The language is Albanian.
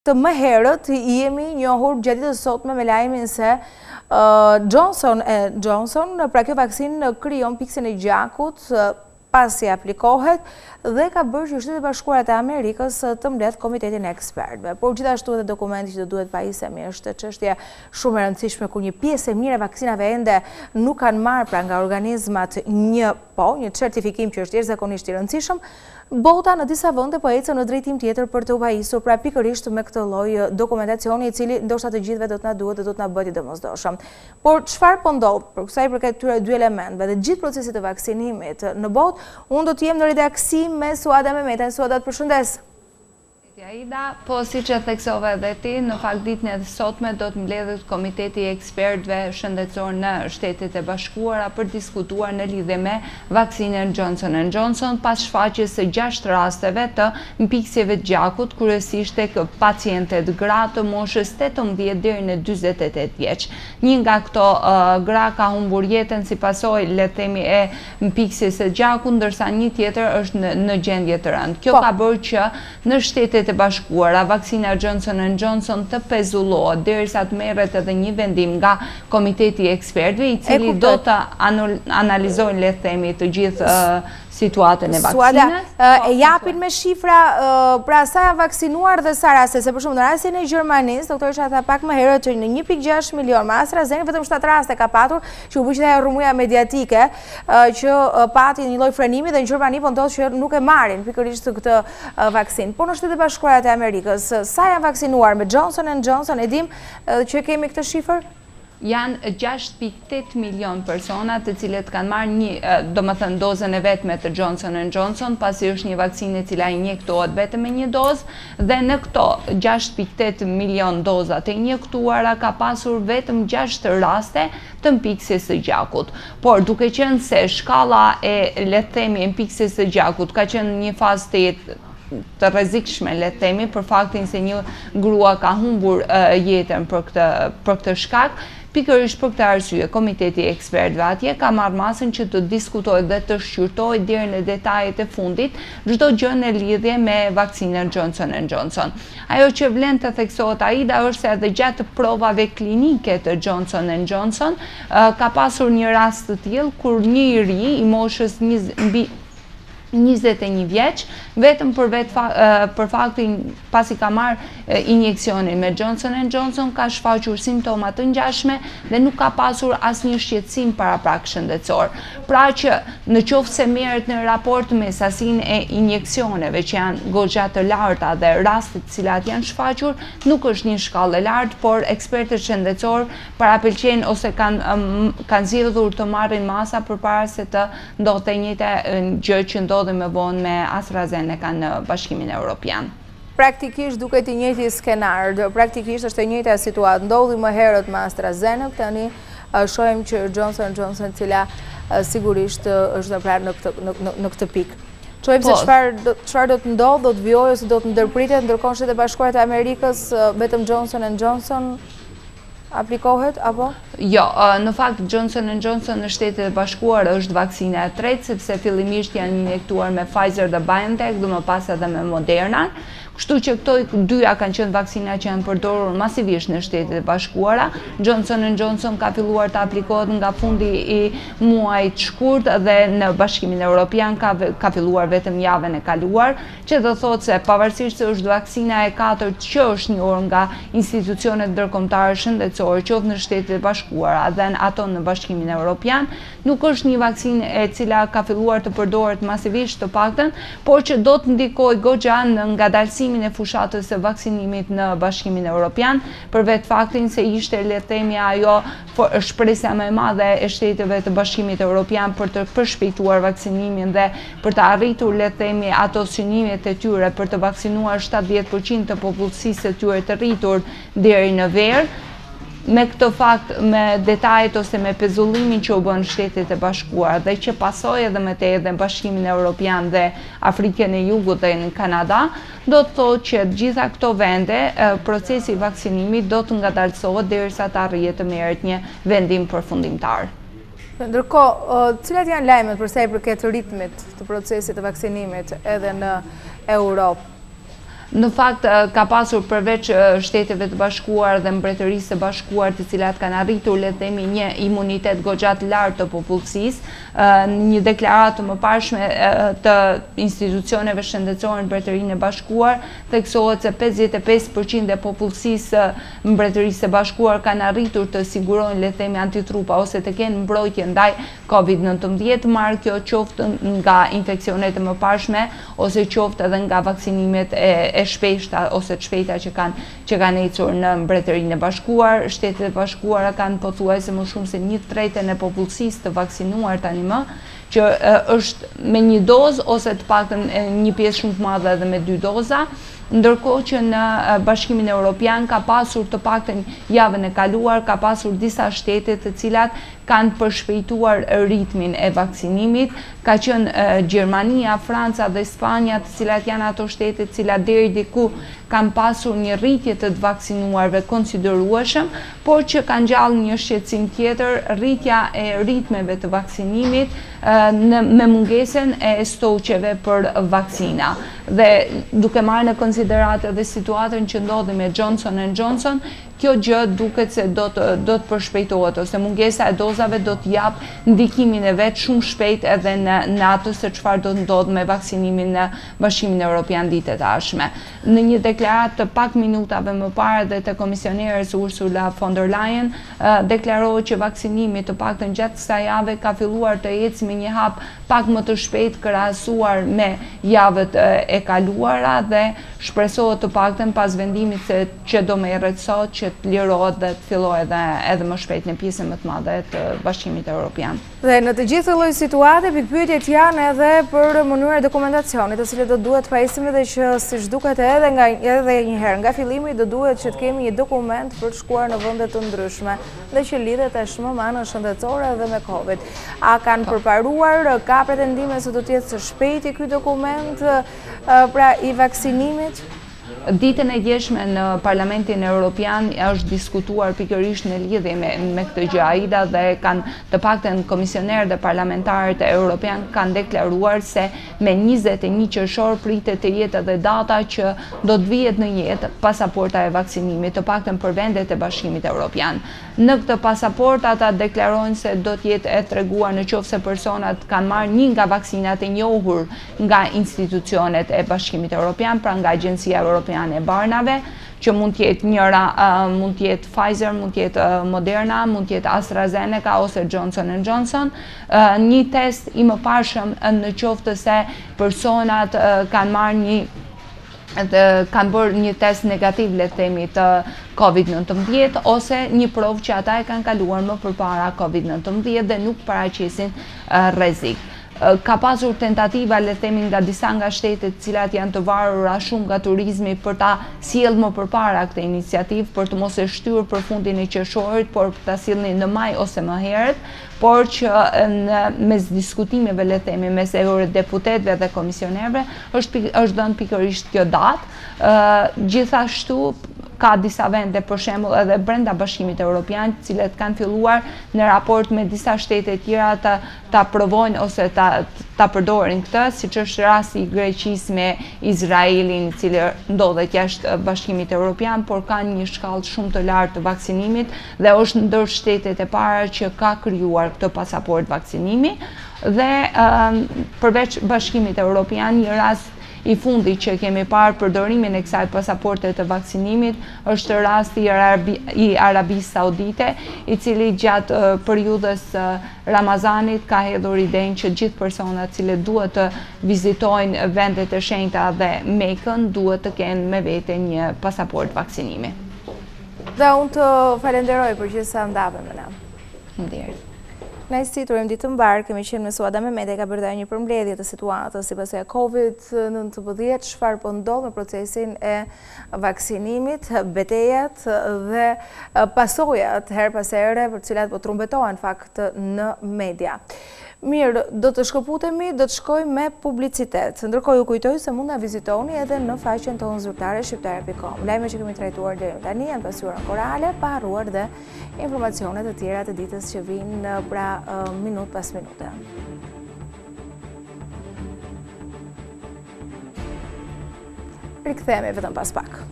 Të më herët jemi njohur gjatë ditës sotme me lajmin se Johnson, pra kjo vaksinë krijon piksin e gjakut pasi aplikohet dhe ka bërë që Shtetet e Bashkuara të Amerikës të mbledh komitetin e ekspertëve. Por gjithashtu edhe dokumenti që duhet pajisemi është çështje shumë e rëndësishme ku një pjesë e mirë e vaksinave ende nuk kanë marrë pra nga organizmat një certifikim që është jashtëzakonisht i rëndësishëm. Bota në disa vende po ecën në drejtim tjetër për të u pajisur pra pikërisht me këtë lloj dokumentacioni i cili ndoshta të gjithëve do të na duhet dhe do të na bëhet i domosdoshëm. Por çfarë po ndodh për sa i përket këtyre dy elementeve dhe gjithë procesit të vaksinimit në botë, unë do të jem në redaksi me Suada Mehmeta. Suada, të përshëndes. Aida, po si që theksove edhe ti, në fakt ditën e sotme do të mbledhet Komiteti i Ekspertëve Shëndetësor në Shtetet e Bashkuara për diskutuar në lidhje me vaksinën Johnson & Johnson pas shfaqjes së 6 rasteve të mpiksjeve të gjakut, kryesisht tek pacientet gra të moshës 18 deri në 48 vjeç. Një nga këto gra ka humbur jetën si pasojë le të themi e mpiksjes së gjakut, ndërsa një tjetër është në gjendje të rëndë. Kjo ka bërë që në Shtetet e Bashkuara vaksina Johnson & Johnson të pezullohet derisa të merret edhe një vendim nga Komiteti i Ekspertëve i cili do të analizojnë le të themi të gjithë situatën e vaksinës. E japin me shifra pra sa janë vaksinuar dhe sa raste, se për shembull në rastin e Gjermanisë, doktori Çha tha pak më herët që në 1.6 milion me AstraZeneca vetëm 7 raste ka patur, që u bë ajo rrëmuja mediatike që pati një lloj frenimi dhe në Gjermani po ndodh që nuk e marrin pikërisht këtë vaksinë. Por në Shtetet e Bashkuara të Amerikës, sa janë vaksinuar me Johnson & Johnson, e dim që kemi këtë shifër? Janë 6.8 milion persona të cilët kanë marrë dozën e vetme të Johnson & Johnson, pasi është një vaksinë e cila injektohet vetëm me një dozë, dhe në këto 6.8 milion doza të injektuara ka pasur vetëm 6 raste të mpiksjes së gjakut. Por duke qenë se shkalla e le të themi mpiksjes së gjakut ka qenë një fazë të rrezikshme, le të themi, për faktin se një grua ka humbur jetën për këtë shkak. Pikërisht për këtë arsye, Komiteti i Ekspertëve atje ka marrë masën që të diskutojë dhe të shqyrtojë deri në detajet e fundit çdo gjë në lidhje me vaksinën Johnson & Johnson. Ajo që vlen të theksohet Aida është se edhe gjatë provave klinike të Johnson & Johnson ka pasur një rast të tillë kur një i ri i moshës 21 vjeç, vetëm për faktin pasi ka marrë injeksionin me Johnson & Johnson, ka shfaqur simptoma të ngjashme dhe nuk ka pasur asnjë shqetësim paraprak shëndetësor. Pra që në qoftë se merret në raport me sasinë e injeksioneve që janë goxha të larta dhe rastet të cilat janë shfaqur, nuk është një shkallë e lartë, por ekspertët shëndetësor parapëlqejnë ose kanë zgjedhur të marrin masa përpara se të ndodhte e njëjta gjë që ndodhi më vonë me AstraZeneca në Bashkimin Evropian. Praktikisht duket i njëjti skenar, praktikisht është e njëjta situatë. Ndodhi më herët me AstraZeneca, tani shohim që Johnson & Johnson, cila sigurisht është pra në këtë pikë. Shohim se çfarë do të ndodhë, do të vijojë ose do të ndërpritet, ndërkohë Shtetet e Bashkuara të Amerikës vetëm Johnson & Johnson aplikohet, apo? Jo, në fakt Johnson & Johnson në Shtetet e Bashkuara është vaksina e tretë, sepse fillimisht janë injektuar me Pfizer dhe BioNTech, dhe më pas edhe me Moderna. Kështu që këto dyja kanë qenë vaksina që janë përdorur masivisht në Shtetet e Bashkuara. Johnson & Johnson ka filluar të aplikohet nga fundi i muajit shkurt dhe në Bashkimin Evropian ka filluar vetëm javën e kaluar, që do thotë se pavarësisht se është vaksina e katërt që është njohur nga institucionet ndërkombëtare shëndetësore, qoftë në Shtetet e Bashkuara dhe ato në Bashkimin Evropian, nuk është një vaksinë e cila ka filluar të përdoret masivisht të paktën, por që do të ndikojë goxha në ngadalësimin e fushatës së vaksinimit në Bashkimin Evropian, për vetë faktin se ishte le të themi ajo shpresja më e madhe e shteteve të Bashkimit Evropian për të përshpejtuar vaksinimin dhe për të arritur le të themi ato synimet e tyre për të vaksinuar 70% të popullsisë së tyre të rritur deri në verë. Me këtë fakt, me detajet ose me pezullimin që u bën Shtetet e Bashkuara dhe që pasoi edhe më tej edhe Bashkimin Evropian dhe Afrikën e Jugut dhe në Kanada, do të thotë që gjitha këto vende procesi i vaksinimit do të ngadalësohet derisa të arrijë të merret një vendim përfundimtar. Ndërkohë, cilat janë lajmet për sa i përket ritmit të procesit të vaksinimit edhe në Europë? Në fakt ka pasur përveç Shteteve të Bashkuar dhe Mbretërisë së Bashkuar, të cilat kanë arritur le të themi një imunitet goxha të lartë të popullsisë, një deklaratë të mëparshme të institucioneve shëndetësore në Mbretërinë e Bashkuar theksohet se 55% e popullsisë Mbretërisë së Bashkuar kanë arritur të sigurojnë le të themi antitrupa ose të kenë mbrojtje ndaj COVID-19, marrë kjo qoftë nga infeksionet e mëparshme ose qoftë edhe nga vaksinimet e shpeshta ose të shpejta që kanë ecur në Mbretërinë e Bashkuar. Shtetet e Bashkuara kanë pothuajse më shumë se 1/3 e popullsisë të vaksinuar tani më, që është me një dozë ose të paktën një pjesë shumë të madhe edhe me 2 doza, ndërkohë që në Bashkimin Evropian ka pasur të paktën javën e kaluar, ka pasur disa shtete të cilat kanë përshpejtuar ritmin e vaksinimit, ka qenë Gjermania, Franca dhe Spanja, të cilat janë ato shtete të cilat deri diku kanë pasur një rritje të vaksinuarve konsiderueshëm, por që kanë gjallë një shqetësim tjetër, rritja e ritmeve të vaksinimit me mungesën e stoqeve për vaksina. Dhe duke marrë në konsideratë edhe situatën që ndodhi me Johnson & Johnson, kjo gjë duket se do të përshpejtohet ose mungesa e dozave do të jap ndikimin e vet shumë shpejt edhe në atë se çfarë do të ndodhë me vaksinimin në Bashkimin Evropian ditët e ardhshme. Në një deklaratë të pak minutave më parë dhe të komisionerës Ursula von der Leyen deklarohet që vaksinimi të paktën gjatë kësaj jave ka filluar të ecë me një hap pak më të shpejt krahasuar me javët e kaluara dhe shpresohet të paktën pas vendimit se që do merret sot që të lirohet dhe të fillojë edhe më shpejt në pjesën më të madhe të Bashkimit Evropian. Dhe në të gjithë lloj situate, pikpyetjet janë edhe për mënyrën e dokumentacionit, të cilët do duhet pajisime dhe që siç duket edhe një herë nga fillimi do duhet që të kemi një dokument për të shkuar në vende të ndryshme dhe që lidhet tashmë me anën shëndetësore dhe me Covid. A kanë përparuar, ka pretendime se do të jetë së shpejti ky dokument pra i vaksinimit? Ditën e djeshme në Parlamentin Evropian është diskutuar pikërisht në lidhje me këtë gjë. AIDA dhe kanë të paktën komisionerët dhe parlamentarët e Evropian kanë deklaruar se me 21 qershor pritet të jetë edhe data që do të vihet në jetë pasaporta e vaksinimit, të paktën për vendet e Bashkimit Evropian. Në këtë pasaport ata deklarojnë se do të jetë e treguar nëse personat kanë marrë një nga vaksinat e njohur nga institucionet e Bashkimit Evropian, pra nga Agjencia Europiane e Barnave, që mund të jetë njëra, mund të jetë Pfizer, mund të jetë Moderna, mund të jetë AstraZeneca ose Johnson & Johnson, një test i mëparshëm në qoftë se personat kanë marrë kanë bërë një test negativ le të themi të COVID-19 ose një provë që ata e kanë kaluar më përpara COVID-19 dhe nuk paraqesin rrezik. Ka pasur tentativa le të themi nga disa nga shtetet të cilat janë të varura shumë nga turizmi për ta sjellë më përpara këtë iniciativë, për të mos e shtyr për fundin e qershorit, por ta sillnin në maj ose më herët, por që mes diskutimeve le të themi mes eurodeputetëve dhe komisionerëve është dhënë pikërisht kjo datë. Gjithashtu ka disa vende, për shembull edhe brenda Bashkimit Evropian, të cilët kanë filluar në raport me disa shtete tjera ta provojnë ose ta përdorin këtë, siç është rasti i Greqisë me Izraelin, i cili ndodhet jashtë Bashkimit Evropian, por kanë një shkallë shumë të lartë të vaksinimit dhe është ndër shtetet e para që ka krijuar këtë pasaport vaksinimi dhe përveç Bashkimit Evropian, një rast i fundi që kemi parë përdorimin e kësaj pasaporte të vaksinimit është rasti i Arabisë Saudite, i cili gjatë periudhës Ramazanit ka hedhur idenë që gjithë personat cilët duhet të vizitojnë vendet e shenjta dhe Mekën duhet të kenë me vete një pasaport vaksinimi. Dhe unë të falenderoj për që sa ndave me na. Faleminderit. Në institurim ditë mbarë, kemi qenë me Suada Mehmeti, ka bërë një përmbledhje të situatës si pas e COVID-19, çfarë po ndodh me procesin e vaksinimit, betejat dhe pasojat her pas here për cilat po trumbetohen fakt në media. Mirë, do të shkëputemi, do të shkoj me publicitet. Ndërkohë ju kujtoj se mund na vizitoni edhe në faqen tonë zyrtare shqiptare.com. Lajme që kemi trajtuar deri tani janë pasyura korale, pa harruar dhe informacionet e tjera të ditës që vinë pra minut pas minute. Rikthehemi vetëm pas pak.